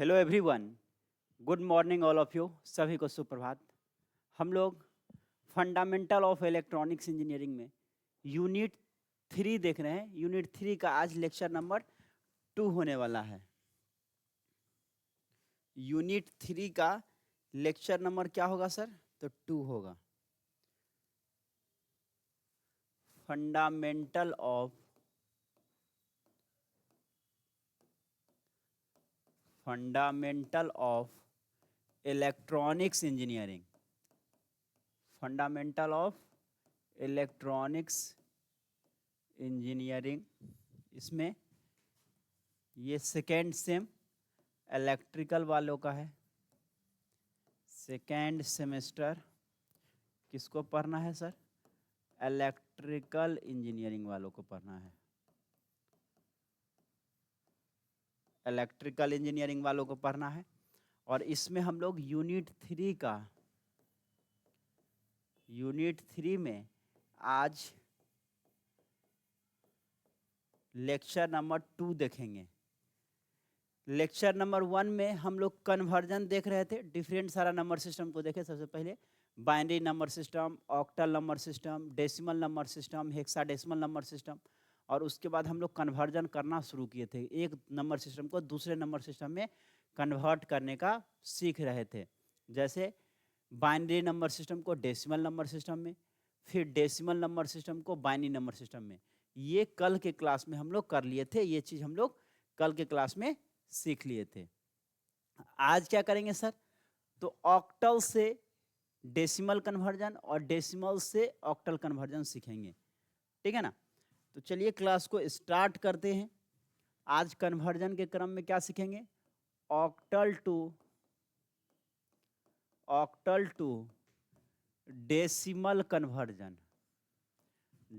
Hello everyone, good morning all of you. सभी को सुप्रभात। हम लोग फंडामेंटल ऑफ इलेक्ट्रॉनिक्स इंजीनियरिंग में यूनिट 3 देख रहे हैं। यूनिट 3 का आज लेक्चर नंबर 2 होने वाला है। यूनिट 3 का लेक्चर नंबर क्या होगा सर? तो 2 होगा। Fundamental of electronics engineering. Fundamental of electronics engineering, इसमें ये सेकेंड सेम इलेक्ट्रिकल वालों का है। सेकेंड सेमेस्टर किसको पढ़ना है सर? इलेक्ट्रिकल इंजीनियरिंग वालों को पढ़ना है। इलेक्ट्रिकल इंजीनियरिंग वालों को पढ़ना है। और इसमें हम लोग यूनिट 3 में आज लेक्चर नंबर 2 देखेंगे। लेक्चर नंबर 1 में हम लोग कन्वर्जन देख रहे थे। डिफरेंट सारा नंबर सिस्टम को देखे। सबसे पहले binary number system, octal number system, decimal number system, hexadecimal number system. और उसके बाद हम लोग कन्वर्जन करना शुरू किए थे। एक नंबर सिस्टम को दूसरे नंबर सिस्टम में कन्वर्ट करने का सीख रहे थे। जैसे बाइनरी नंबर सिस्टम को डेसिमल नंबर सिस्टम में, फिर डेसिमल नंबर सिस्टम को बाइनरी नंबर सिस्टम में। ये कल के क्लास में हम लोग कर लिए थे। ये चीज़ हम लोग कल के क्लास में सीख लिए थे। आज क्या करेंगे सर? तो ऑक्टल से डेसिमल कन्वर्जन और डेसिमल से ऑक्टल कन्वर्जन सीखेंगे। ठीक है ना? तो चलिए क्लास को स्टार्ट करते हैं। आज कन्वर्जन के क्रम में क्या सीखेंगे? Octal to decimal conversion.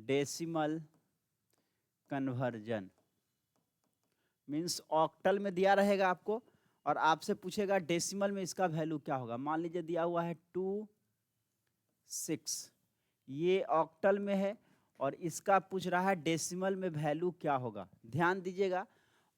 Decimal conversion means octal में दिया रहेगा आपको और आपसे पूछेगा डेसिमल में इसका वैल्यू क्या होगा। मान लीजिए दिया हुआ है 2, 6, ये ऑक्टल में है और इसका पूछ रहा है डेसिमल में वैल्यू क्या होगा। ध्यान दीजिएगा,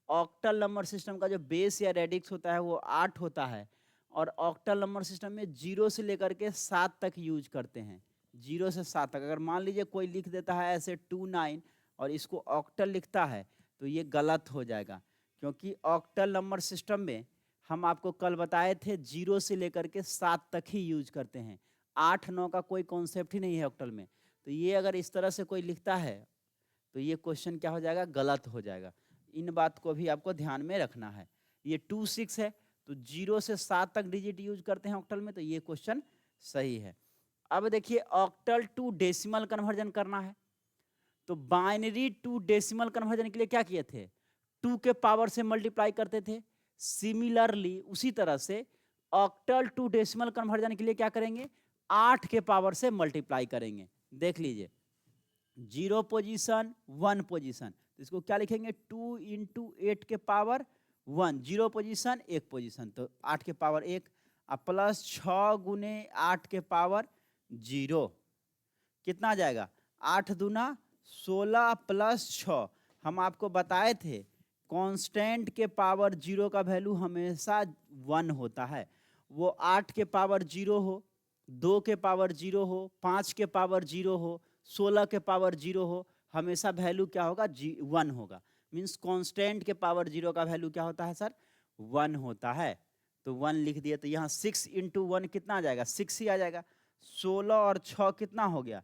ऑक्टल नंबर सिस्टम का जो बेस या रेडिक्स होता है वो 8 होता है और ऑक्टल नंबर सिस्टम में 0 से लेकर के 7 तक यूज करते हैं। 0 से 7 तक। अगर मान लीजिए कोई लिख देता है ऐसे 29 और इसको ऑक्टल लिखता है तो ये गलत हो जाएगा, क्योंकि ऑक्टल नंबर सिस्टम में हम आपको कल बताए थे 0 से लेकर के 7 तक ही यूज करते हैं। 8, 9 का कोई कॉन्सेप्ट ही नहीं है ऑक्टल में। तो ये अगर इस तरह से कोई लिखता है तो ये क्वेश्चन क्या हो जाएगा? गलत हो जाएगा। इन बात को भी आपको ध्यान में रखना है। ये 2, 6 है तो 0 से 7 तक डिजिट यूज करते हैं ऑक्टल में, तो ये क्वेश्चन सही है। अब देखिए ऑक्टल टू डेसिमल कन्वर्जन करना है तो बाइनरी टू डेसिमल कन्वर्जन के लिए क्या किए थे? 2 के पावर से मल्टीप्लाई करते थे। सिमिलरली उसी तरह से ऑक्टल टू डेसिमल कन्वर्जन के लिए क्या करेंगे? 8 के पावर से मल्टीप्लाई करेंगे। देख लीजिए 0 पोजीशन 1 पोजीशन, तो इसको क्या लिखेंगे? 2 इंटू 8 के पावर 1। 0 पोजीशन 1 पोजीशन तो 8 के पावर 1 और प्लस 6 गुने 8 के पावर 0। कितना आ जाएगा? 8 दूना 16 प्लस 6। हम आपको बताए थे कांस्टेंट के पावर 0 का वैल्यू हमेशा 1 होता है। वो 8 के पावर 0 हो, 2 के पावर 0 हो, 5 के पावर 0 हो, 16 के पावर 0 हो, हमेशा वैल्यू क्या होगा? 1 होगा। मीन्स कांस्टेंट के पावर 0 का वैल्यू क्या होता है सर? 1 होता है। तो 1 लिख दिए तो यहाँ 6 इंटू 1 कितना आ जाएगा? 6 ही आ जाएगा। 16 और 6 कितना हो गया?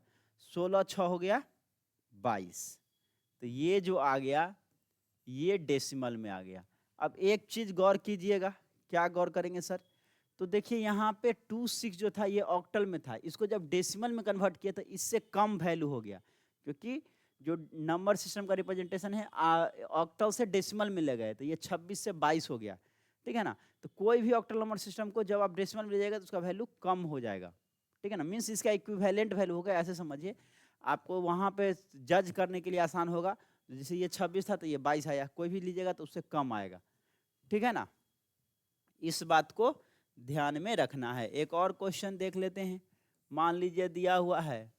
16, 6 हो गया 22। तो ये जो आ गया ये डेसिमल में आ गया। अब एक चीज गौर कीजिएगा। क्या गौर करेंगे सर? तो देखिए यहाँ पे 2, 6 जो था ये ऑक्टल में था, इसको जब डेसिमल में कन्वर्ट किया तो इससे कम वैल्यू हो गया, क्योंकि जो नंबर सिस्टम का रिप्रेजेंटेशन है ऑक्टल से डेसिमल में ले गए तो ये 26 से 22 हो गया। ठीक है ना? तो कोई भी ऑक्टल नंबर सिस्टम को जब आप डेसिमल में ले जाएगा तो उसका वैल्यू कम हो जाएगा। ठीक है ना? मीन्स इसका इक्विवेलेंट वैल्यू होगा, ऐसे समझिए। आपको वहाँ पे जज करने के लिए आसान होगा। जैसे ये 26 था तो ये 22 आया, कोई भी लीजिएगा तो उससे कम आएगा। ठीक है ना? इस बात को ध्यान में रखना है। एक और क्वेश्चन देख लेते हैं। मान लीजिए दिया हुआ है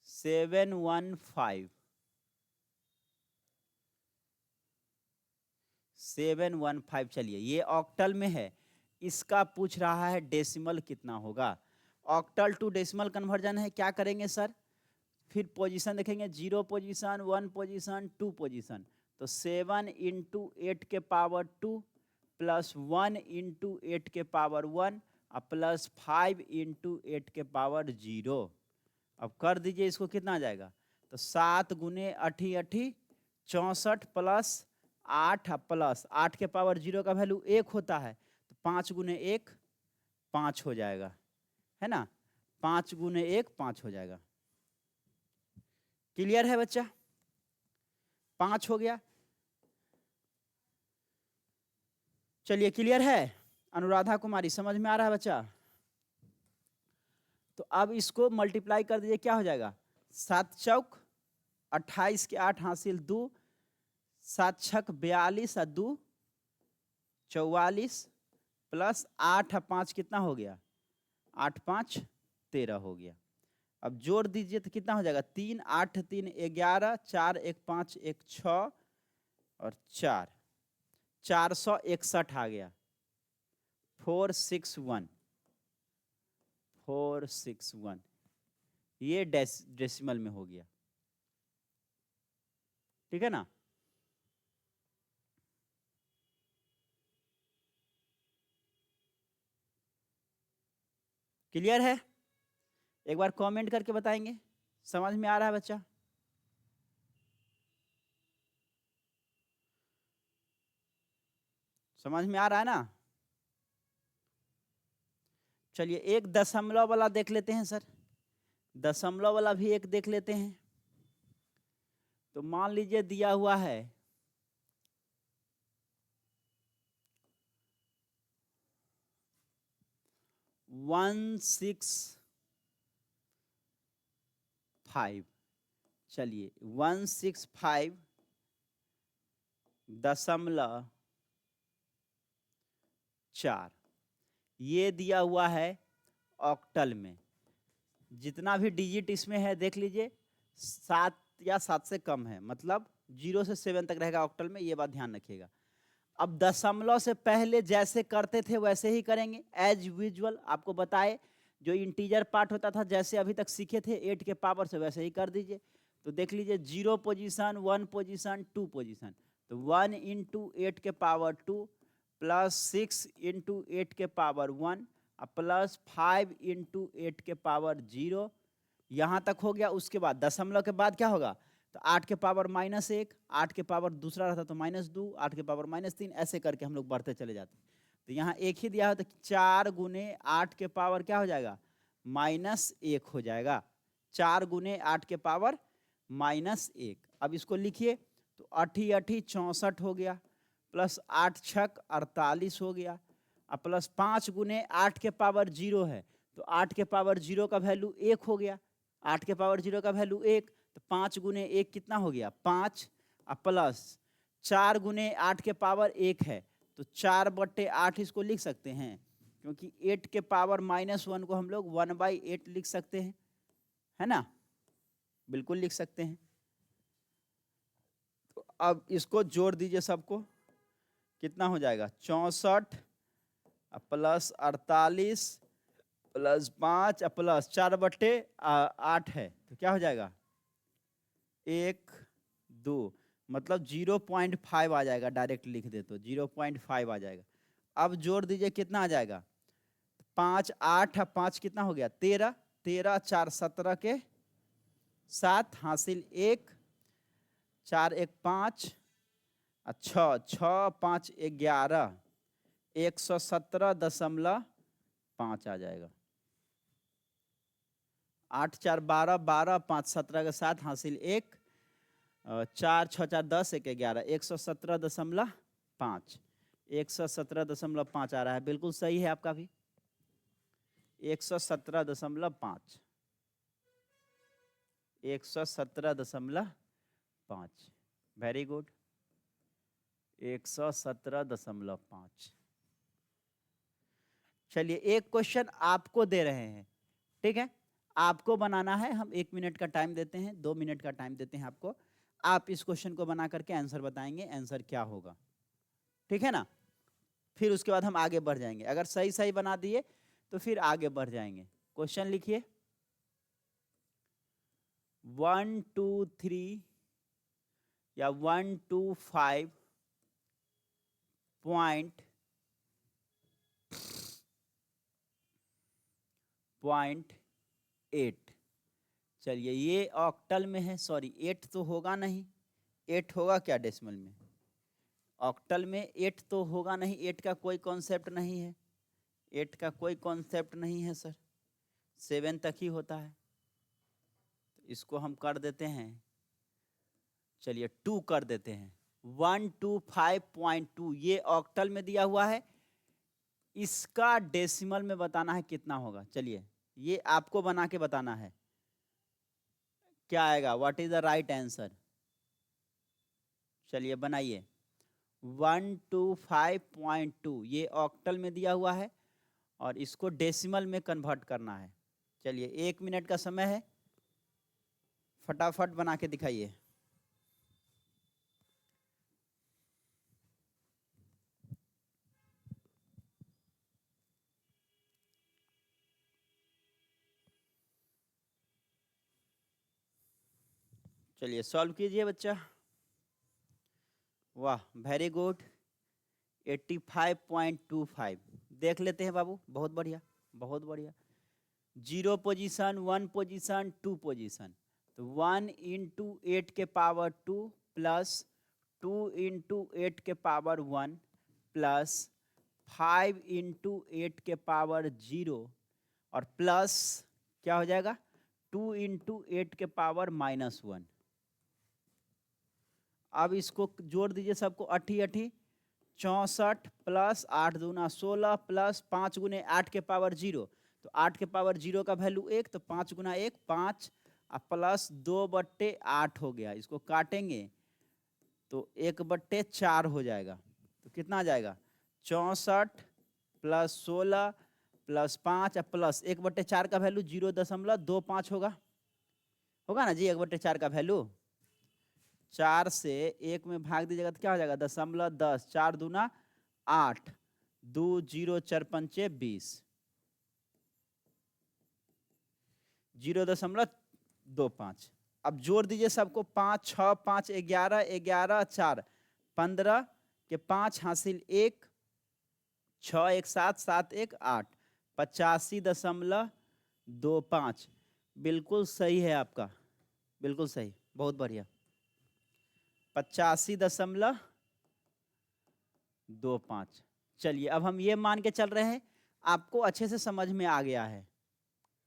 715 715। चलिए ये ऑक्टल में है, इसका पूछ रहा है डेसिमल कितना होगा। ऑक्टल टू डेसिमल कन्वर्जन है, क्या करेंगे सर, फिर पोजीशन देखेंगे, 0 पोजीशन, 1 पोजीशन, 2 पोजीशन। तो 7 इंटू 8 के पावर 2 प्लस 1 इंटू 8 के पावर 1 और प्लस 5 इंटू 8 के पावर 0। अब कर दीजिए, इसको कितना आ जाएगा, तो 7 गुने 8 8 64 प्लस 8 प्लस 8 के पावर 0 का वैल्यू 1 होता है, तो 5 गुने 1 5 हो जाएगा, है ना, 5 गुने 1 5 हो जाएगा। क्लियर है बच्चा, 5 हो गया। चलिए क्लियर है, अनुराधा कुमारी समझ में आ रहा है बच्चा। तो अब इसको मल्टीप्लाई कर दीजिए, क्या हो जाएगा, 7 चौक 28 के 8 हासिल 2, 7 छक 42 और 2 44 प्लस 8 और 5 कितना हो गया, 8 5 13 हो गया। अब जोड़ दीजिए तो कितना हो जाएगा, 3 8 3 11 4 1 5 1 6 और 4 461 आ गया, 461 461, ये डेसिमल में हो गया, ठीक है ना। क्लियर है, एक बार कमेंट करके बताएंगे समझ में आ रहा है बच्चा। समझ में आ रहा है ना। चलिए एक दशमलव वाला देख लेते हैं सर, दशमलव वाला भी एक देख लेते हैं। तो मान लीजिए दिया हुआ है 165, चलिए 165 दशमलव 4, ये दिया हुआ है ऑक्टल में। जितना भी डिजिट इसमें है देख लीजिए 7 या 7 से कम है, मतलब 0 से 7 तक रहेगा ऑक्टल में, ये बात ध्यान रखिएगा। अब दशमलव से पहले जैसे करते थे वैसे ही करेंगे एज यूजुअल, आपको बताए जो इंटीजर पार्ट होता था जैसे अभी तक सीखे थे 8 के पावर से वैसे ही कर दीजिए। तो देख लीजिए 0 पोजीशन 1 पोजीशन 2 पोजीशन, तो 1 इंटू 8 के पावर 2 प्लस 6 इंटू 8 के पावर 1 प्लस 5 इंटू 8 के पावर 0, यहाँ तक हो गया। उसके बाद दशमलव के बाद क्या होगा, तो 8 के पावर -1, 8 के पावर दूसरा रहता तो -2, 8 के पावर -3, ऐसे करके हम लोग बढ़ते चले जाते। तो यहाँ एक ही दिया हो तो 4 गुने 8 के पावर क्या हो जाएगा, -1 हो जाएगा, 4 गुने 8 के पावर -1। अब इसको लिखिए तो 8 8 64 हो गया, प्लस 8 छक 48 हो गया, और प्लस 5 गुने 8 के पावर 0 है, तो 8 के पावर 0 का वैल्यू 1 हो गया, 8 के पावर 0 का वैल्यू 1, तो 5 गुने 1 कितना हो गया 5, और प्लस 4 गुने 8 के पावर 1 है, तो 4/8 इसको लिख सकते हैं, क्योंकि 8 के पावर -1 को हम लोग 1/8 लिख सकते हैं, है ना, बिल्कुल लिख सकते हैं। तो अब इसको जोड़ दीजिए सबको, कितना हो जाएगा 64 प्लस 48 प्लस 5 प्लस 4/8 है, तो क्या हो जाएगा 1 2, मतलब 0.5 आ जाएगा, डायरेक्ट लिख दे तो 0.5 आ जाएगा। अब जोड़ दीजिए कितना आ जाएगा, 5 8 5 कितना हो गया 13, 13 4 17 के 7 हासिल 1, 4 1 5 6 6 5 11, 117.5 आ जाएगा। 8 4 12, 12 5 17 के 7 हासिल 1, 4 6 4 10 1 11, 117.5, 117.5 आ रहा है, बिल्कुल सही है आपका भी, 117.5, 117.5, वेरी गुड, 117.5। चलिए एक क्वेश्चन आपको दे रहे हैं, ठीक है, आपको बनाना है, हम 1 मिनट का टाइम देते हैं, 2 मिनट का टाइम देते हैं आपको, आप इस क्वेश्चन को बना करके आंसर बताएंगे, आंसर क्या होगा। ठीक है ना। फिर उसके बाद हम आगे बढ़ जाएंगे, अगर सही सही बना दिए तो फिर आगे बढ़ जाएंगे। क्वेश्चन लिखिए 1 2 3 या 1 2 5 पॉइंट 8। चलिए ये ऑक्टल में है, सॉरी 8 तो होगा नहीं, 8 होगा क्या डेसिमल में? ऑक्टल में 8 तो होगा नहीं, 8 का कोई कॉन्सेप्ट नहीं है, 8 का कोई कॉन्सेप्ट नहीं है सर, 7 तक ही होता है। तो इसको हम कर देते हैं, चलिए 2 कर देते हैं, 125.2 ये ऑक्टल में दिया हुआ है, इसका डेसिमल में बताना है कितना होगा। चलिए ये आपको बना के बताना है, क्या आएगा, what is the right answer. चलिए बनाइए 125.2 ये ऑक्टल में दिया हुआ है और इसको डेसिमल में कन्वर्ट करना है। चलिए 1 मिनट का समय है, फटाफट बना के दिखाइए। चलिए सॉल्व कीजिए बच्चा। वाह वेरी गुड, 85.25 देख लेते हैं बाबू, बहुत बढ़िया बहुत बढ़िया। 0 पोजीशन, 1 पोजीशन, 2 पोजीशन, तो 1 इंटू 8 के पावर 2 प्लस 2 इंटू 8 के पावर 1 प्लस 5 इंटू 8 के पावर 0 और प्लस क्या हो जाएगा 2 इंटू 8 के पावर -1। अब इसको जोड़ दीजिए सबको, 8 64 प्लस 8 दूना 16 प्लस 5 गुने 8 के पावर 0, तो 8 के पावर 0 का वैल्यू 1, तो 5 गुना 1 5 प्लस 2/8 हो गया। इसको काटेंगे तो 1/4 हो जाएगा, तो कितना आ जाएगा 64 प्लस 16 प्लस 5 प्लस 1/4 का वैल्यू 0.25 होगा, होगा ना जी। 1/4 का वैल्यू 4 से 1 में भाग दीजिएगा तो क्या हो जाएगा 0.10, 4 दूना 8, 2 0 4 5 20, 0.25। अब जोड़ दीजिए सबको, 5 6 5 11 11 4 15 के 5 हासिल 1 6 1 7 7 1 8, 85.25। बिल्कुल सही है आपका, बिल्कुल सही, बहुत बढ़िया, 85.25। चलिए अब हम ये मान के चल रहे हैं आपको अच्छे से समझ में आ गया है,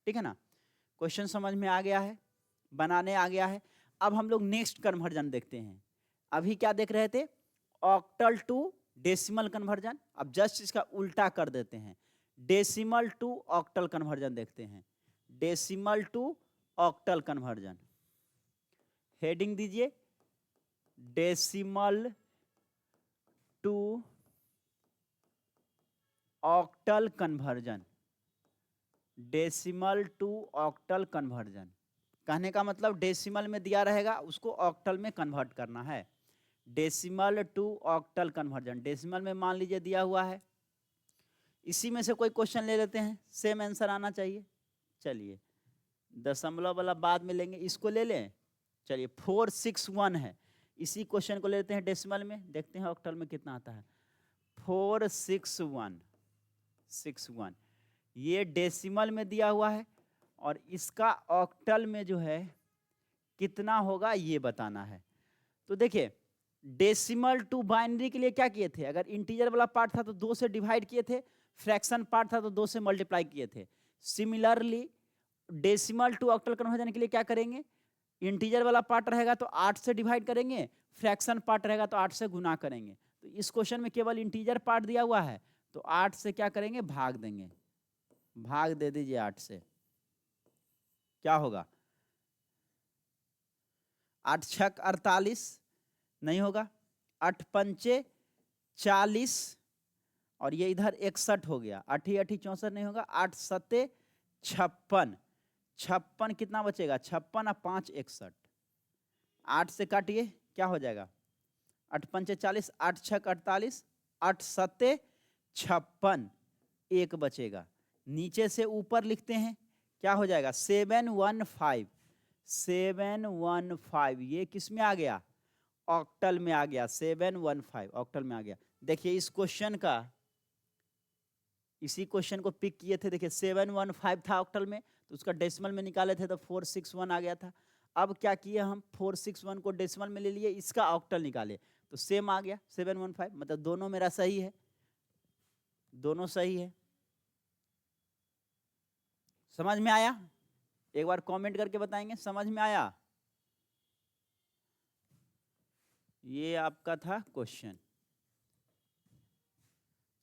ठीक है ना, क्वेश्चन समझ में आ गया है, बनाने आ गया है। अब हम लोग नेक्स्ट कन्वर्जन देखते हैं। अभी क्या देख रहे थे, ऑक्टल टू डेसिमल कन्वर्जन, अब जस्ट इसका उल्टा कर देते हैं, डेसिमल टू ऑक्टल कन्वर्जन देखते हैं, decimal to octal conversion. Heading दीजिए decimal to octal conversion, decimal to octal conversion. कहने का मतलब डेसिमल में दिया रहेगा उसको ऑक्टल में कन्वर्ट करना है, decimal to octal conversion. Decimal में मान लीजिए दिया हुआ है, इसी में से कोई क्वेश्चन ले लेते हैं, सेम आंसर आना चाहिए। चलिए दशमलव वाला बाद में लेंगे, इसको ले लें। चलिए 461 है, इसी क्वेश्चन को लेते हैं डेसिमल में, देखते हैं ऑक्टल में कितना आता है। 461 ये डेसिमल में दिया हुआ है और इसका ऑक्टल में जो है कितना होगा ये बताना है। तो देखिए डेसिमल टू बाइनरी के लिए क्या किए थे, अगर इंटीजर वाला पार्ट था तो 2 से डिवाइड किए थे, फ्रैक्शन पार्ट था तो 2 से मल्टीप्लाई किए थे। Similarly decimal to octal conversion के लिए क्या करेंगे, इंटीजर वाला पार्ट रहेगा तो 8 से डिवाइड करेंगे, फ्रैक्शन पार्ट रहेगा तो 8 से गुना करेंगे। तो इस क्वेश्चन में केवल इंटीजर पार्ट दिया हुआ है तो 8 से क्या करेंगे भाग देंगे, भाग दे दीजिए 8 से, क्या होगा 8 छक 48 नहीं होगा, 8 पंचे 40 और ये इधर 61 हो गया, 8 8 64 नहीं होगा, 8 सत्ते 56, 56 कितना बचेगा 56 और 5 61, 8 से काटिए क्या हो जाएगा 8 पंचे 40, 8 छक 48, 8 सत्ते 56, एक बचेगा। नीचे से ऊपर लिखते हैं, क्या हो जाएगा 715, 715 ये किस में आ गया, ऑक्टल में आ गया, 715 ऑक्टल में आ गया। देखिए इस क्वेश्चन का, इसी क्वेश्चन को पिक किए थे, देखिए 715 था ऑक्टल में, तो उसका डेसिमल में निकाले थे तो 461 आ गया था। अब क्या किए हम, 461 को डेसिमल में ले लिए, इसका ऑक्टल निकाले तो सेम आ गया 715, मतलब दोनों मेरा सही है, दोनों सही है। समझ में आया? एक बार कमेंट करके बताएंगे समझ में आया। ये आपका था क्वेश्चन,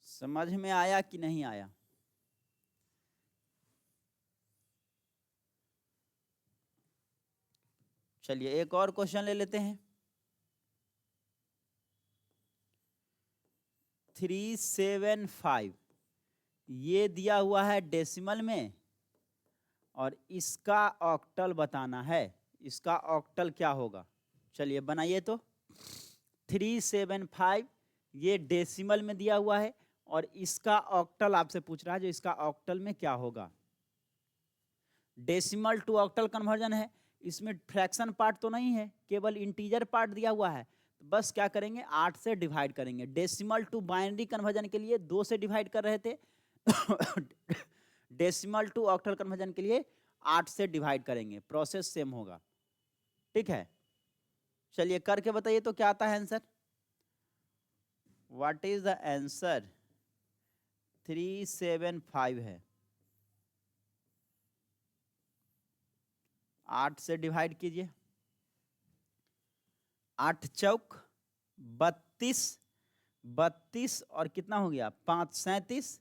समझ में आया कि नहीं आया? चलिए एक और क्वेश्चन ले लेते हैं। 375 ये दिया हुआ है डेसिमल में और इसका ऑक्टल बताना है, इसका ऑक्टल क्या होगा? चलिए बनाइए तो। 375 ये डेसिमल में दिया हुआ है और इसका ऑक्टल आपसे पूछ रहा है, जो इसका ऑक्टल में क्या होगा। डेसिमल टू ऑक्टल कन्वर्जन है, इसमें फ्रैक्शन पार्ट तो नहीं है, केवल इंटीजर पार्ट दिया हुआ है, तो बस क्या करेंगे 8 से डिवाइड करेंगे। डेसिमल टू बाइनरी कन्वर्जन के लिए 2 से डिवाइड कर रहे थे डेसिमल टू ऑक्टल कन्वर्जन के लिए 8 से डिवाइड करेंगे, प्रोसेस सेम होगा। ठीक है, चलिए करके बताइए तो क्या आता है answer. What is the answer? 375 है, 8 से डिवाइड कीजिए, 8 चौक 32, 32 और कितना हो गया 5 37,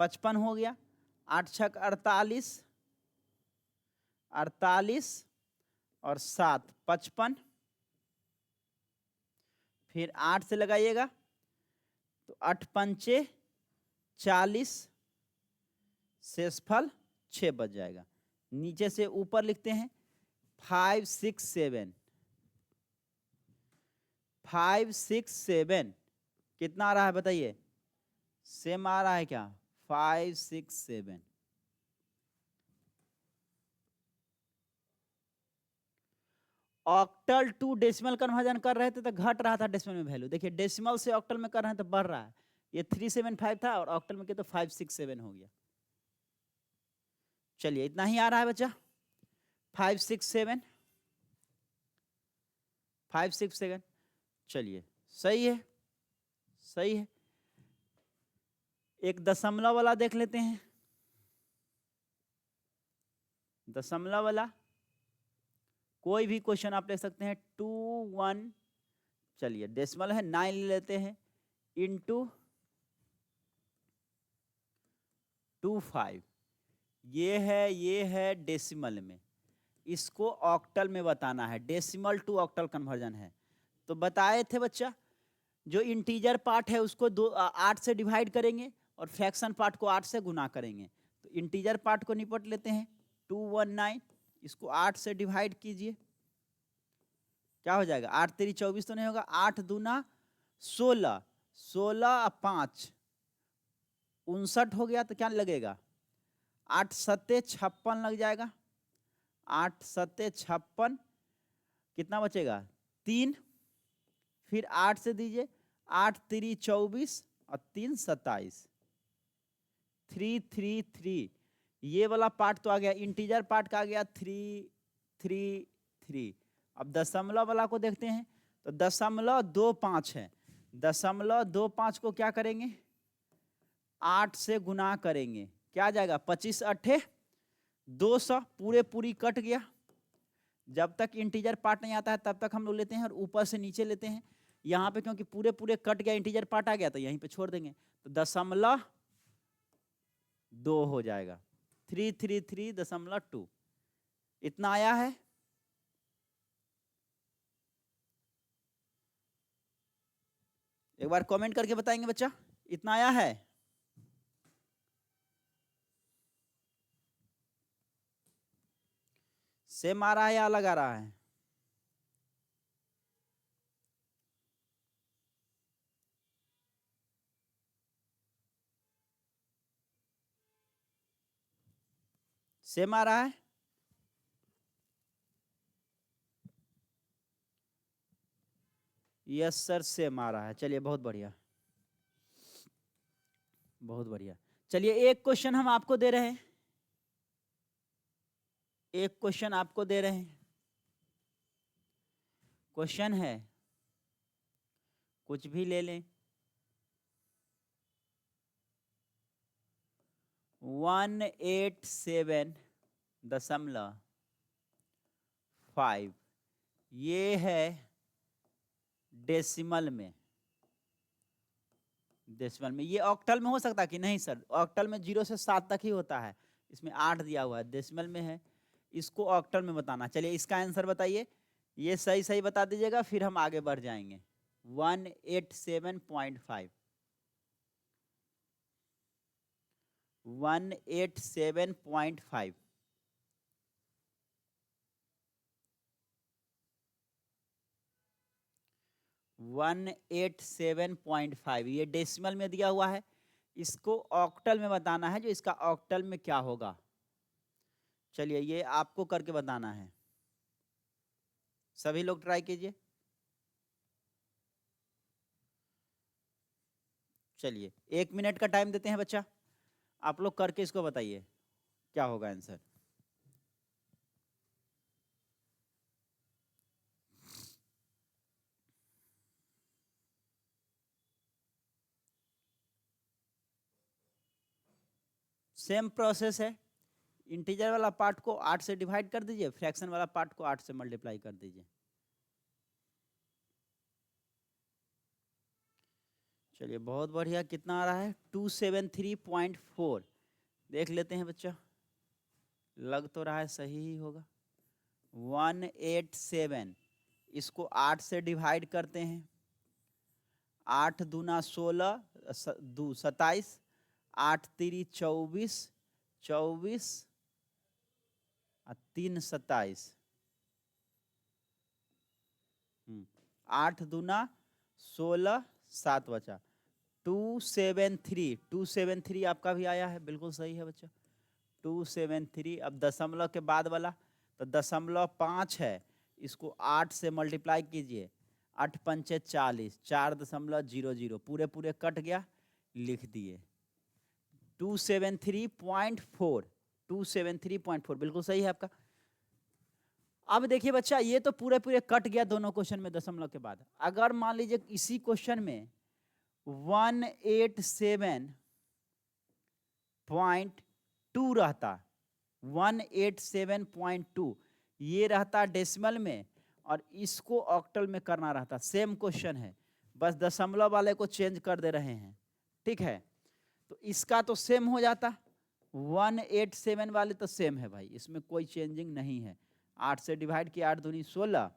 55 हो गया, 8 छक 48, 48 और 7 55, फिर 8 से लगाइएगा तो 8 पंचे 40, शेषफल 6 बच जाएगा। नीचे से ऊपर लिखते हैं 5 6 7, 5 6 7 कितना आ रहा है बताइए, सेम आ रहा है क्या? 5 6 7। ऑक्टल टू डेसिमल कन्वर्जन कर रहे थे तो घट रहा था डेसिमल में वैल्यू, देखिए डेसिमल से ऑक्टल में कर रहे हैं तो बढ़ रहा है। ये 375 था और ऑक्टल में किया तो 5 6 7 हो गया। चलिए इतना ही आ रहा है बच्चा, 5 6 7, 5 6 7। चलिए सही है, सही है। एक दशमलव वाला देख लेते हैं, दशमलव वाला कोई भी क्वेश्चन आप ले सकते हैं। 2 1, चलिए डेसिमल है 9 ले लेते हैं, इंटू 2 5, ये है डेसिमल में, इसको ऑक्टल में बताना है, डेसिमल टू ऑक्टल कन्वर्जन है। तो बताए थे बच्चा, जो इंटीजर पार्ट है उसको 8 से डिवाइड करेंगे और फ्रैक्शन पार्ट को 8 से गुना करेंगे। तो इंटीजर पार्ट को निपट लेते हैं, 219 इसको 8 से डिवाइड कीजिए, क्या हो जाएगा 8 3 24 तो नहीं होगा, 8 दूना 16, 16 5 59 हो गया, तो क्या लगेगा 8 सत्ते 56 लग जाएगा, 8 सत्ते 56, कितना बचेगा 3, फिर 8 से दीजिए, 8 3 24 और 3 27, 3 3 3, ये वाला पार्ट तो आ गया, इंटीजर पार्ट का आ गया 3 3 3। अब दशमलव वाला को देखते हैं, तो 0.25 है, 0.25 को क्या करेंगे 8 से गुना करेंगे, क्या आ जाएगा 25 8 200, पूरी कट गया। जब तक इंटीजर पार्ट नहीं आता है तब तक हम लोग लेते हैं और ऊपर से नीचे लेते हैं। यहाँ पे क्योंकि पूरे कट गया, इंटीजर पार्ट आ गया, तो यहीं पे छोड़ देंगे, तो 0.2 हो जाएगा, 333.2 इतना आया है। एक बार कमेंट करके बताएंगे बच्चा, इतना आया है? सेम आ रहा है या अलग आ रहा है? सेम आ रहा है? यस सर सेम आ रहा है। चलिए बहुत बढ़िया, बहुत बढ़िया। चलिए एक क्वेश्चन हम आपको दे रहे हैं, एक क्वेश्चन आपको दे रहे हैं। क्वेश्चन है, कुछ भी ले लें, 187.5 ये है डेसिमल में। डेसिमल में ये ऑक्टल में हो सकता कि नहीं सर? ऑक्टल में 0 से 7 तक ही होता है, इसमें 8 दिया हुआ है, डेसिमल में है, इसको ऑक्टल में बताना। चलिए इसका आंसर बताइए, ये सही सही बता दीजिएगा, फिर हम आगे बढ़ जाएंगे। 187.5 187.5 187.5 ये डेसिमल में दिया हुआ है, इसको ऑक्टल में बताना है, जो इसका ऑक्टल में क्या होगा। चलिए ये आपको करके बताना है, सभी लोग ट्राई कीजिए। चलिए 1 मिनट का टाइम देते हैं बच्चा, आप लोग करके इसको बताइए क्या होगा आंसर। सेम प्रोसेस है, इंटीजर वाला पार्ट को 8 से डिवाइड कर दीजिए, फ्रैक्शन वाला पार्ट को 8 से मल्टीप्लाई कर दीजिए। चलिए बहुत बढ़िया, कितना आ रहा है? 273.4। देख लेते हैं बच्चा, लग तो रहा है सही ही होगा। 187, इसको 8 से डिवाइड करते हैं, 8 दूना 16, 2 27, 8 3 24, 24 और 3 27, 8 दूना 16, 7 बचा 273। 273 आपका भी आया है, बिल्कुल सही है बच्चा, 273। अब दशमलव के बाद वाला तो 0.5 है, इसको 8 से मल्टीप्लाई कीजिए, 8 पंचे 40, 4.00, पूरे पूरे कट गया, लिख दिए 273.4। 273.4 बिल्कुल सही है आपका। अब देखिए बच्चा, ये तो पूरे पूरे कट गया दोनों क्वेश्चन में दशमलव के बाद। अगर मान लीजिए इसी क्वेश्चन में 187.2 रहता, 187.2 ये रहता डेसिमल में, और इसको ऑक्टल में करना रहता। सेम क्वेश्चन है, बस दशमलव वाले को चेंज कर दे रहे हैं, ठीक है? तो इसका तो सेम हो जाता, 187 वाले तो सेम है भाई, इसमें कोई चेंजिंग नहीं है। 8 से डिवाइड किया, 8 दूनी 16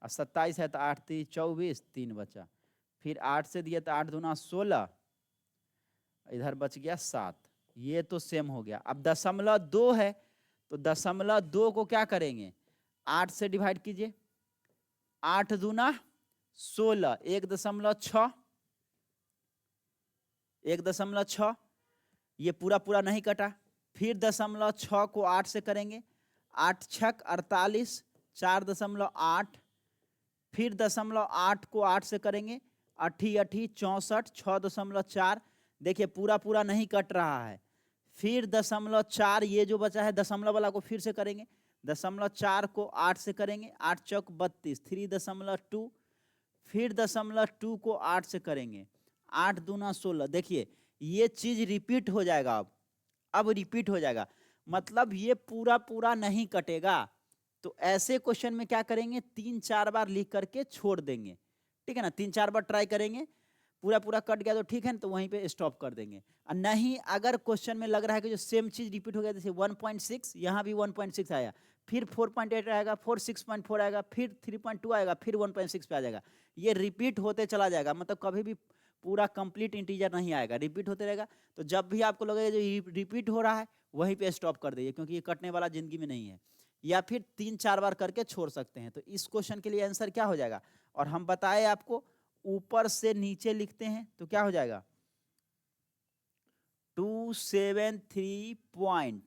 और 27 है तो 8 3 24, 3 बचा, फिर 8 से दिया तो 8 दूना 16, इधर बच गया 7, ये तो सेम हो गया। अब 0.2 है, तो 0.2 को क्या करेंगे, 8 से डिवाइड कीजिए, 8 दूना 16, 1.6, 1.6, ये पूरा पूरा नहीं कटा, फिर 0.6 को 8 से करेंगे, 8 छक 48, 4.8, फिर 0.8 को 8 से करेंगे, 8 8 64, 6.4, देखिए पूरा पूरा नहीं कट रहा है, फिर 0.4 ये जो बचा है दशमलव वाला को फिर से करेंगे, 0.4 को 8 से करेंगे, 8 चौक 32, 3.2, फिर 0.2 को 8 से करेंगे, 8 दूना 16, देखिए ये चीज रिपीट हो जाएगा। अब रिपीट हो जाएगा, मतलब ये पूरा पूरा नहीं कटेगा। तो ऐसे क्वेश्चन में क्या करेंगे, 3-4 बार लिख करके छोड़ देंगे, ठीक है ना? 3-4 बार ट्राई करेंगे, पूरा पूरा कट गया तो ठीक है ना, तो वहीं पे स्टॉप कर देंगे। और नहीं, अगर क्वेश्चन में लग रहा है कि जो सेम चीज रिपीट हो गया, जैसे 1.6 यहाँ भी 1.6 आया, फिर 4.8 आएगा, 6.4 आएगा, फिर 3.2 आएगा, फिर 1.6 पे आ जाएगा, ये रिपीट होते चला जाएगा, मतलब कभी भी पूरा कंप्लीट इंटीजर नहीं आएगा, रिपीट होते रहेगा। तो जब भी आपको लगेगा जो रिपीट हो रहा है, वहीं पे स्टॉप कर दीजिए, क्योंकि ये कटने वाला जिंदगी में नहीं है। या फिर 3-4 बार करके छोड़ सकते हैं। तो इस क्वेश्चन के लिए आंसर क्या हो जाएगा, और हम बताए आपको ऊपर से नीचे लिखते हैं तो क्या हो जाएगा, 273.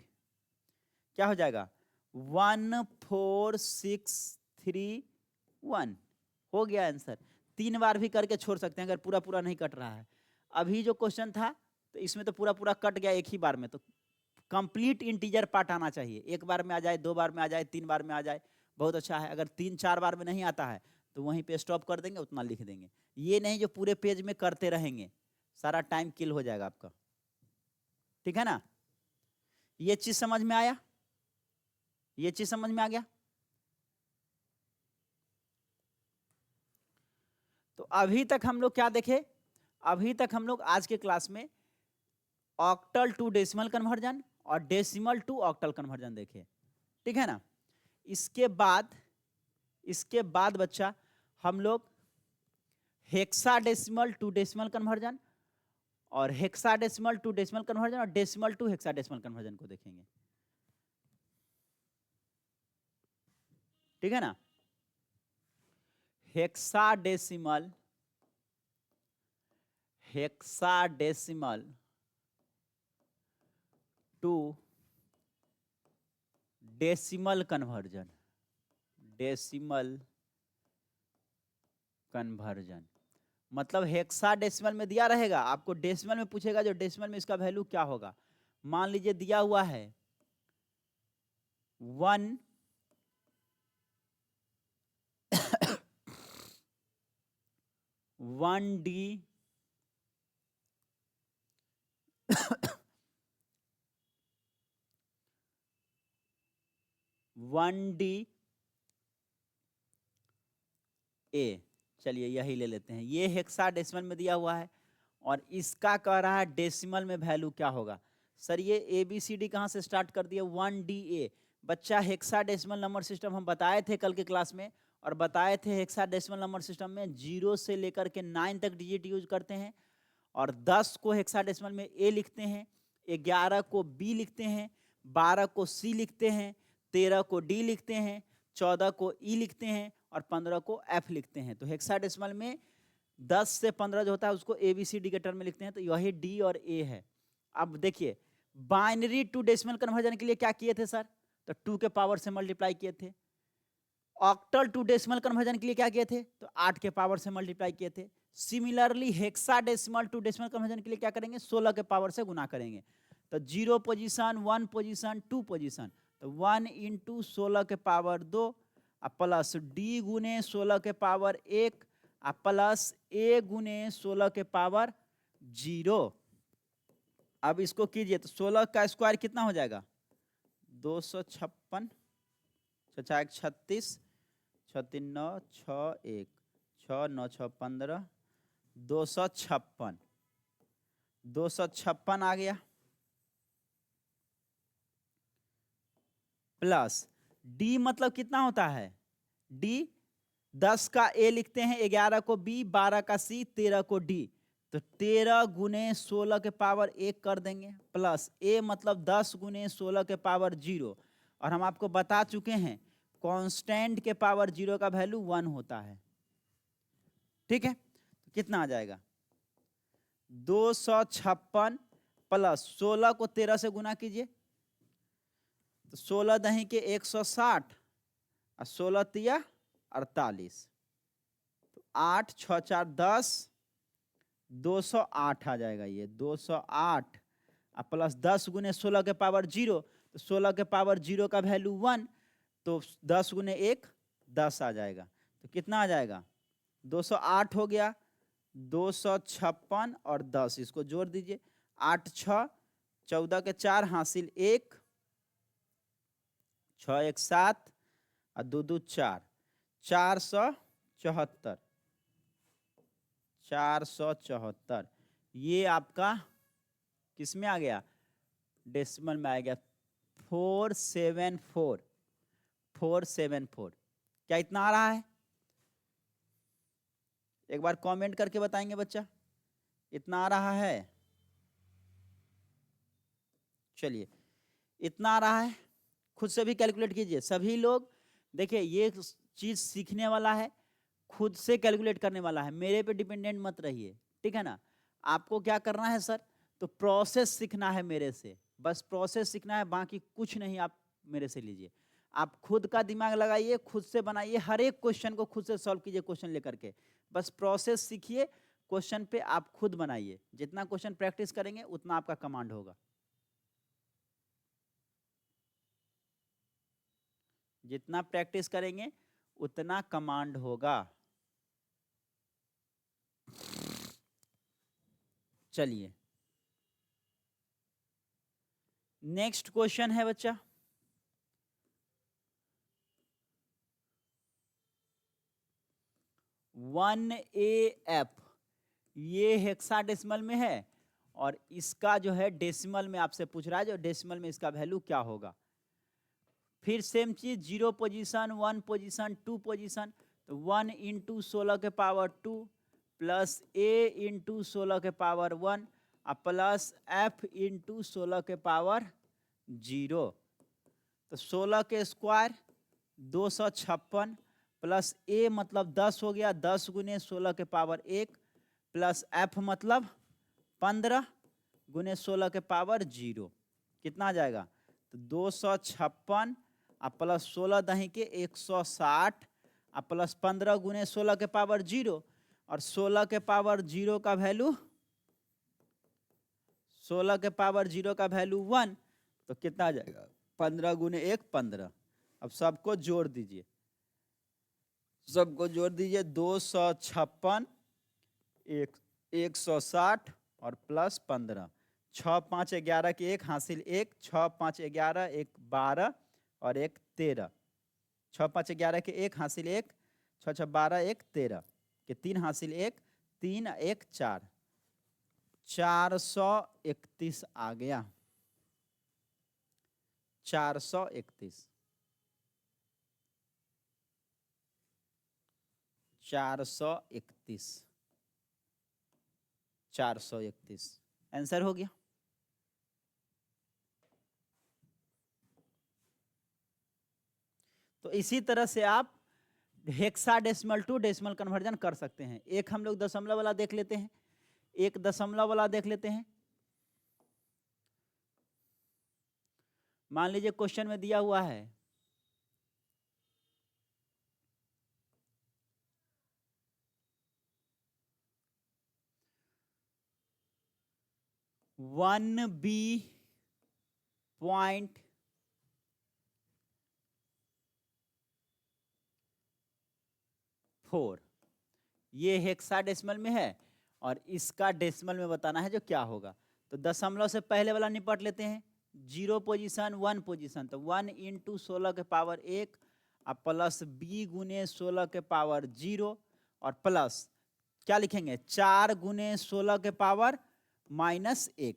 क्या हो जाएगा 14631 हो गया आंसर। 3 बार भी करके छोड़ सकते हैं अगर पूरा पूरा नहीं कट रहा है। अभी जो क्वेश्चन था तो इसमें तो पूरा पूरा कट गया एक ही बार में, तो कंप्लीट इंटीजर पार्ट आना चाहिए। एक बार में आ जाए, 2 बार में आ जाए, 3 बार में आ जाए, बहुत अच्छा है। अगर 3-4 बार में नहीं आता है तो वहीं पे स्टॉप कर देंगे, उतना लिख देंगे। ये नहीं जो पूरे पेज में करते रहेंगे, सारा टाइम किल हो जाएगा आपका। ठीक है ना, ये चीज समझ में आया, ये चीज समझ में आ गया। तो अभी तक हम लोग क्या देखे, अभी तक हम लोग आज के क्लास में ऑक्टल टू डेसिमल कन्वर्जन और डेसिमल टू ऑक्टल कन्वर्जन देखे। ठीक है ना, इसके बाद बच्चा हम लोग हेक्साडेसिमल टू डेसिमल कन्वर्जन और हेक्साडेसिमल टू डेसिमल कन्वर्जन और डेसिमल टू हेक्साडेसिमल कन्वर्जन को देखेंगे। ठीक है ना, hexadecimal to decimal conversion, decimal conversion मतलब हेक्साडेसिमल में दिया रहेगा, आपको डेसिमल में पूछेगा, जो डेसिमल में इसका वैल्यू क्या होगा। मान लीजिए दिया हुआ है 1 1D 1D ए, चलिए यही ले लेते हैं। ये हेक्साडेसिमल में दिया हुआ है और इसका कह रहा है डेसिमल में वैल्यू क्या होगा। सर ये ABCD कहाँ से स्टार्ट कर दिया 1DA। बच्चा हेक्साडेसिमल नंबर सिस्टम हम बताए थे कल के क्लास में, और बताए थे हेक्साडेसिमल नंबर सिस्टम में 0 से लेकर के 9 तक डिजिट यूज करते हैं, और 10 को हेक्साडेसिमल में A लिखते हैं, 11 को B लिखते हैं, 12 को C लिखते हैं, 13 को D लिखते हैं, 14 को E लिखते हैं और 15 को F लिखते हैं। तो हेक्साडेसिमल में 10 से 15 जो होता है उसको ABCD के टर्म में लिखते हैं, तो यही D और A है। अब देखिए बाइनरी टू डेसिमल कन्वर्जन के लिए क्या किए थे सर, तो 2 के पावर से मल्टीप्लाई किए थे। ऑक्टल टू डेसिमल कन्वर्जन के लिए क्या किए थे, तो 8 के पावर से मल्टीप्लाई किए थे। Similarly hexadecimal to decimal conversion के लिए क्या करेंगे, 16 के पावर से गुना करेंगे। तो 0 पोजीशन, 1 पोजीशन, 2 पोजीशन, तो 1 × 16 के पावर 2 प्लस D गुने 16 के पावर 1 प्लस A गुने 16 के पावर 0। अब इसको कीजिए तो 16 का स्क्वायर कितना हो जाएगा 256, 36, 9, 6, 1, 6, 9, 6, 15, 256, 256 आ गया, प्लस D मतलब कितना होता है, D 10 का A लिखते हैं, 11 को B, 12 का C, 13 को D, तो 13 गुने 16 के पावर 1 कर देंगे, प्लस A मतलब 10 गुने 16 के पावर 0, और हम आपको बता चुके हैं कांस्टेंट के पावर 0 का वैल्यू 1 होता है। ठीक है, तो कितना आ जाएगा 256 प्लस 16 को 13 से गुना कीजिए, तो 16 दही के 160 और 16 तिया 48, तो 8 6 4 10, 208 आ जाएगा। ये 208 प्लस 10 गुने 16 के पावर 0, तो 16 के पावर 0 का वैल्यू 1, तो 10 गुने 1 10 आ जाएगा। तो कितना आ जाएगा 208 हो गया, 256 और 10 इसको जोड़ दीजिए, 8 6 14 के 4 हासिल 1, 6 1 7 और 2 2 4, 474, 474। ये आपका किस में आ गया, डेसिमल में आ गया 474, 474। क्या इतना आ रहा है, एक बार कमेंट करके बताएंगे बच्चा, इतना आ रहा है। चलिए इतना आ रहा है, खुद से भी कैलकुलेट कीजिए सभी लोग। देखिए ये चीज सीखने वाला है, खुद से कैलकुलेट करने वाला है, मेरे पे डिपेंडेंट मत रहिए। ठीक है ना, आपको क्या करना है सर, तो प्रोसेस सीखना है मेरे से, बस प्रोसेस सीखना है, बाकी कुछ नहीं आप मेरे से लीजिए, आप खुद का दिमाग लगाइए, खुद से बनाइए, हर एक क्वेश्चन को खुद से सॉल्व कीजिए क्वेश्चन लेकर के, बस प्रोसेस सीखिए, क्वेश्चन पे आप खुद बनाइए, जितना क्वेश्चन प्रैक्टिस करेंगे उतना आपका कमांड होगा, जितना प्रैक्टिस करेंगे उतना कमांड होगा। चलिए नेक्स्ट क्वेश्चन है बच्चा, वन ए एफ, ये हेक्साडेसिमल में है और इसका जो है डेसिमल में आपसे पूछ रहा है, जो डेसिमल में इसका वैल्यू क्या होगा। फिर सेम चीज, 0 पोजीशन, 1 पोजीशन, 2 पोजीशन, तो 1 इंटू 16 के पावर 2 प्लस ए इंटू 16 के पावर 1 और प्लस एफ इंटू 16 के पावर 0, तो 16 के स्क्वायर 256 प्लस ए मतलब 10 हो गया, 10 गुने 16 के पावर 1 प्लस एफ मतलब 15 गुने 16 के पावर 0, कितना आ जाएगा, तो 256 और प्लस 16 दही के 160 और प्लस 15 गुने 16 के पावर 0 और 16 के पावर 0 का वैल्यू, 16 के पावर 0 का वैल्यू 1, तो कितना आ जाएगा, 15 गुने 1 15। अब सबको जोड़ दीजिए, सबको जोड़ दीजिए, 256 160 और प्लस 15, 6 5 11 के 1 हासिल 1, 6 5 11 1 12 और 1 13, 6 5 11 के 1 हासिल 1, 6 6 12 1 13 के 3 हासिल 1, 3 1 4, 431 आ गया, 431, 431, 431 आंसर हो गया। तो इसी तरह से आप हेक्साडेसिमल टू डेसिमल कन्वर्जन कर सकते हैं। एक हम लोग दशमलव वाला देख लेते हैं, एक दशमलव वाला देख लेते हैं। मान लीजिए क्वेश्चन में दिया हुआ है 1B.4, ये हेक्साडेसिमल में है और इसका डेसिमल में बताना है जो क्या होगा। तो दशमलव से पहले वाला निपट लेते हैं, 0 पोजीशन 1 पोजीशन, तो 1 इंटू 16 के पावर 1 और प्लस बी गुने 16 के पावर 0 और प्लस क्या लिखेंगे, 4 गुने 16 के पावर -1,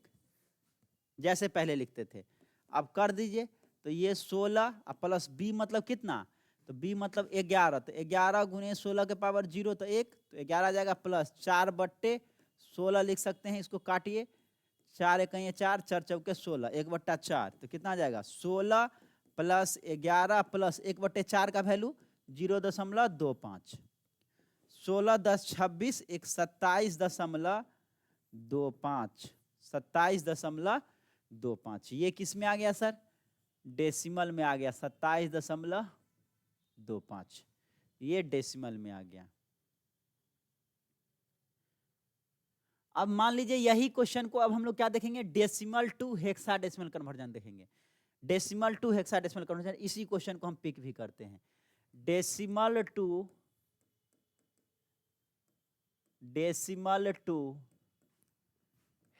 जैसे पहले लिखते थे। अब कर दीजिए, तो ये 16 और प्लस बी मतलब कितना, तो बी मतलब 11, तो 11 गुने 16 के पावर 0 तो 1, तो 11 आ जाएगा, प्लस 4/16 लिख सकते हैं, इसको काटिए, 4 एक 4, 4 चौके 16, 1/4, तो कितना आ जाएगा, 16 प्लस 11 प्लस 1/4 का वैल्यू 0.25, 16 10 26 एक 27.25, 27.25, ये किस में आ गया सर, डेसिमल में आ गया, 27.25, ये डेसिमल में आ गया। अब मान लीजिए यही क्वेश्चन को अब हम लोग क्या देखेंगे, डेसिमल टू हेक्साडेसिमल कन्वर्जन देखेंगे। डेसिमल टू हेक्साडेसिमल कन्वर्जन, इसी क्वेश्चन को हम पिक भी करते हैं, decimal to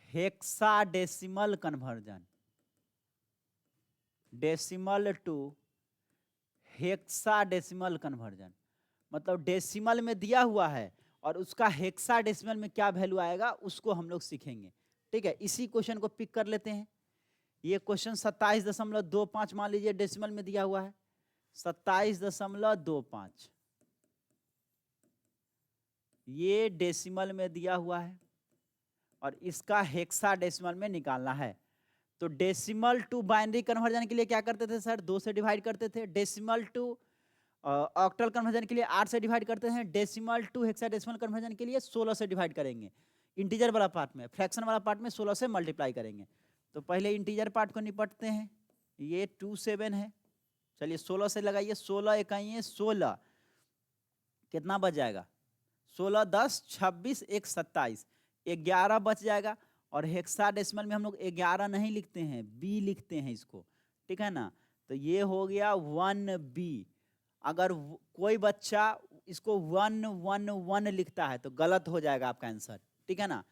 hexadecimal conversion, decimal to hexadecimal conversion, मतलब डेसिमल में दिया हुआ है और उसका हेक्साडेसिमल में क्या वैल्यू आएगा उसको हम लोग सीखेंगे। ठीक है, इसी क्वेश्चन को पिक कर लेते हैं। ये क्वेश्चन 27.25 मान लीजिए डेसिमल में दिया हुआ है, 27.25 ये डेसिमल में दिया हुआ है और इसका हेक्साडेसिमल में निकालना है। तो डेसिमल टू बाइनरी कन्वर्जन के लिए क्या करते थे सर, 2 से डिवाइड करते थे। डेसिमल टू ऑक्टल कन्वर्जन के लिए 8 से डिवाइड करते हैं। डेसिमल टू हेक्साडेसिमल कन्वर्जन के लिए 16 से डिवाइड करेंगे। इंटीजर वाला पार्ट में, फ्रैक्शन वाला पार्ट में 16 से मल्टीप्लाई करेंगे। तो पहले इंटीजर पार्ट को निपटते हैं, ये 27 है। चलिए 16 से लगाइए, 16 इकाइयाँ 16, कितना बच जाएगा? 16 10 26 1 27, 11 बच जाएगा। और हेक्साडेसिमल में हम लोग 11 नहीं लिखते हैं, बी लिखते हैं इसको, ठीक है ना। तो ये हो गया 1B। अगर कोई बच्चा इसको 111 लिखता है तो गलत हो जाएगा आपका आंसर, ठीक है ना,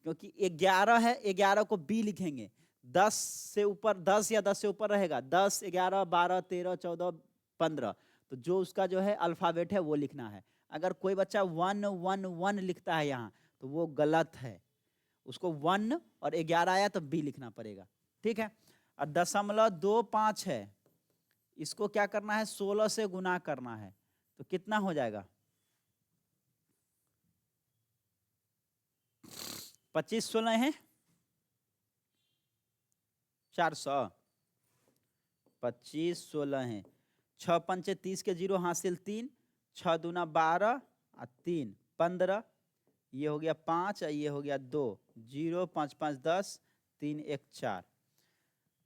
क्योंकि 11 है, 11 को बी लिखेंगे। 10 से ऊपर, 10 या 10 से ऊपर रहेगा, 10 11 12 13 14 15, तो जो उसका जो है अल्फाबेट है वो लिखना है। अगर कोई बच्चा 111 लिखता है यहाँ तो वो गलत है, उसको 1 और 11 आया तो बी लिखना पड़ेगा, ठीक है। और 0.25 है, इसको क्या करना है? 16 से गुना करना है, तो कितना हो जाएगा? 25 16 है 400, 25 16 है, 6 पंचे 30 के 0 हासिल 3, 6 दूना 12 और 3 15, ये हो गया 5 और ये हो गया 2, 0 5 5 10, 3 1 4,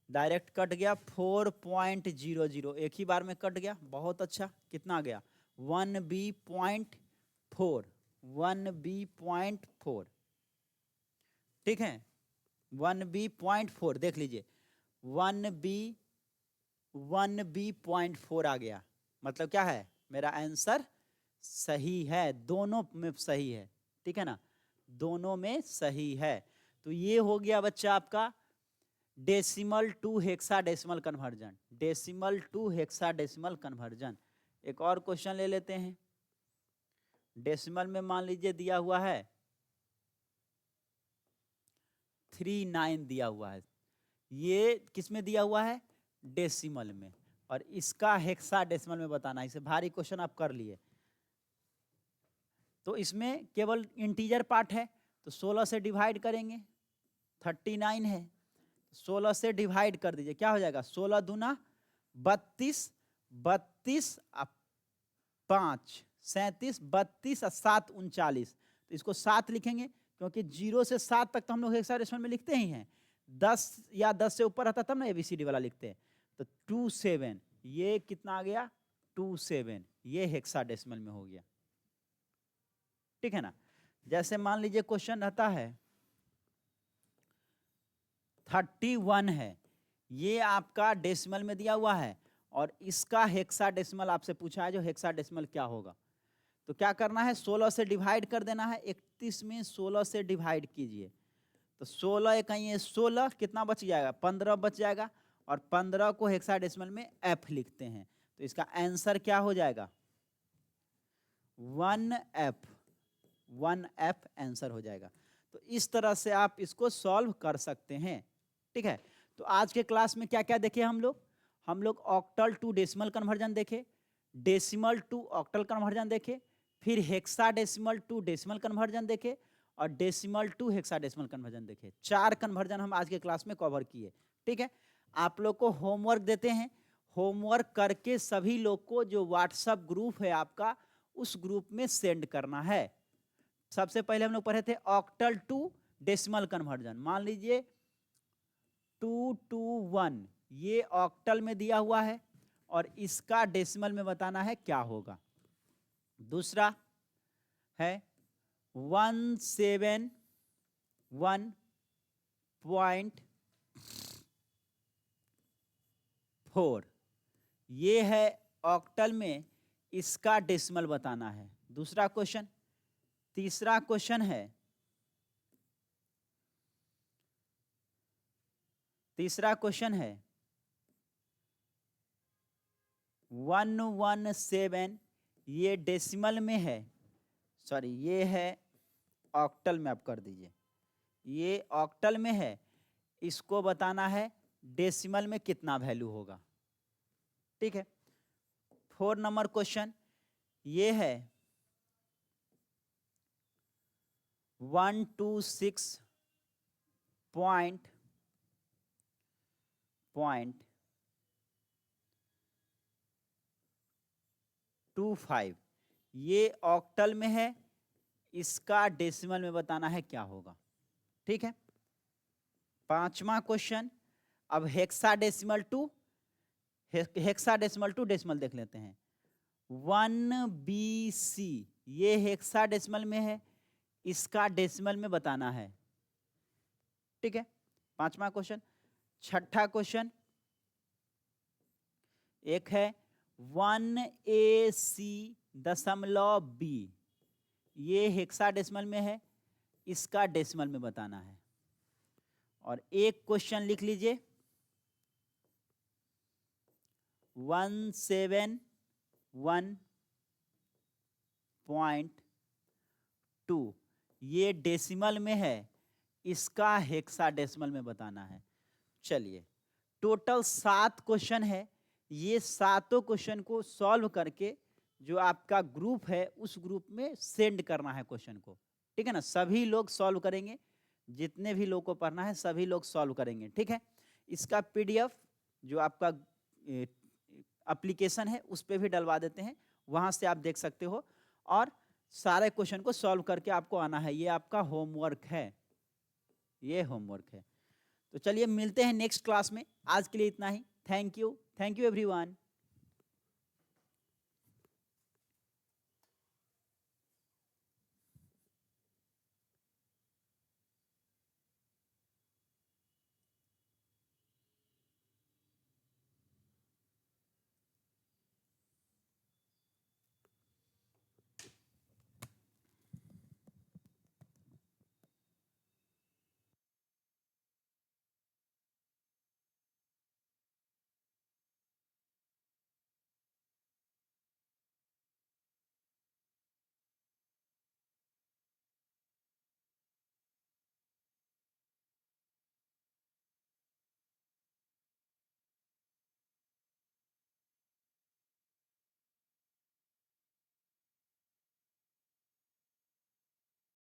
डायरेक्ट कट गया 4.00, एक ही बार में कट गया, बहुत अच्छा। कितना आ गया? 1B.4, 1B.4, ठीक है, 1B.4 देख लीजिए, 1B.4 आ गया, मतलब क्या है? मेरा आंसर सही है, दोनों में सही है, ठीक है ना, दोनों में सही है। तो ये हो गया बच्चा आपका decimal to hexadecimal conversion, decimal to hexadecimal conversion. एक और क्वेश्चन ले लेते हैं। डेसिमल में मान लीजिए दिया हुआ है 39 दिया हुआ है, ये किस में दिया हुआ है? डेसिमल में, और इसका हेक्साडेसिमल में बताना है। इसे भारी क्वेश्चन आप कर लिए, तो इसमें केवल इंटीजर पार्ट है, तो 16 से डिवाइड करेंगे, 39 है, 16 से डिवाइड कर दीजिए, क्या हो जाएगा? 16 दूना 32, 32 5 37, 32 और 7 39, तो इसको 7 लिखेंगे, क्योंकि 0 से 7 तक तो हम लोग हेक्साडेसिमल में लिखते ही हैं, 10 या 10 से ऊपर आता तब ना ABCD वाला लिखते हैं। तो 27, ये कितना आ गया? 27, ये हेक्साडेसिमल में हो गया, ठीक है ना। जैसे मान लीजिए क्वेश्चन रहता है 31 है, ये आपका डेसिमल में दिया हुआ है, और इसका हेक्साडेसिमल आपसे पूछा है, जो हेक्साडेसिमल क्या होगा। तो क्या करना है? 16 से डिवाइड कर देना है, 31 में 16 से डिवाइड कीजिए, तो 16 इकाइयाँ 16, कितना बच जाएगा? 15 बच जाएगा, और 15 को हेक्साडेसिमल में F लिखते हैं, तो इसका आंसर क्या हो जाएगा? 1F, 1F आंसर हो जाएगा। तो इस तरह से आप इसको सॉल्व कर सकते हैं, ठीक है। तो आज के क्लास में क्या क्या देखे हम लोग ऑक्टल टू डेसिमल कन्वर्जन देखे, डेसिमल टू ऑक्टल कन्वर्जन देखे, फिर हेक्साडेसिमल टू डेसिमल कन्वर्जन देखे, और डेसिमल टू हेक्साडेसिमल कन्वर्जन देखे। 4 कन्वर्जन हम आज के क्लास में कवर किए, ठीक है। आप लोग को होमवर्क देते हैं, होमवर्क करके सभी लोग को जो व्हाट्सएप ग्रुप है आपका, उस ग्रुप में सेंड करना है। सबसे पहले हम लोग पढ़े थे ऑक्टल टू डेसिमल कन्वर्जन। मान लीजिए 2 to 1, ये ऑक्टल में दिया हुआ है, और इसका डेसिमल में बताना है क्या होगा। दूसरा है 171.4, ये है ऑक्टल में, इसका डेसिमल बताना है। दूसरा क्वेश्चन। तीसरा क्वेश्चन है 117, ये डेसिमल में है, सॉरी ये है ऑक्टल में, आप कर दीजिए, ये ऑक्टल में है, इसको बताना है डेसिमल में कितना वैल्यू होगा, ठीक है। 4 नंबर क्वेश्चन ये है 126.25, ये ऑक्टल में है, इसका डेसिमल में बताना है क्या होगा, ठीक है। 5वां क्वेश्चन, अब hexadecimal to hexadecimal to decimal देख लेते हैं। 1BC ये हेक्साडेसिमल में है, इसका डेसिमल में बताना है। ठीक है, 5वां क्वेश्चन। 6ठा क्वेश्चन एक है 1AC.B, ये हेक्साडेसिमल में है, इसका डेसिमल में बताना है। और एक क्वेश्चन लिख लीजिए 171.2, ये डेसिमल में है, इसका हेक्साडेसिमल में बताना है। चलिए, टोटल 7 क्वेश्चन है। ये सातों क्वेश्चन को सॉल्व करके जो आपका ग्रुप है उस ग्रुप में सेंड करना है क्वेश्चन को। ठीक है ना, सभी लोग सॉल्व करेंगे, जितने भी लोग को पढ़ना है सभी लोग सॉल्व करेंगे। ठीक है, इसका PDF जो आपका एप्लीकेशन है उस पर भी डलवा देते हैं, वहां से आप देख सकते हो और सारे क्वेश्चन को सॉल्व करके आपको आना है। ये आपका होमवर्क है, ये होमवर्क है। तो चलिए मिलते हैं नेक्स्ट क्लास में, आज के लिए इतना ही। Thank you everyone.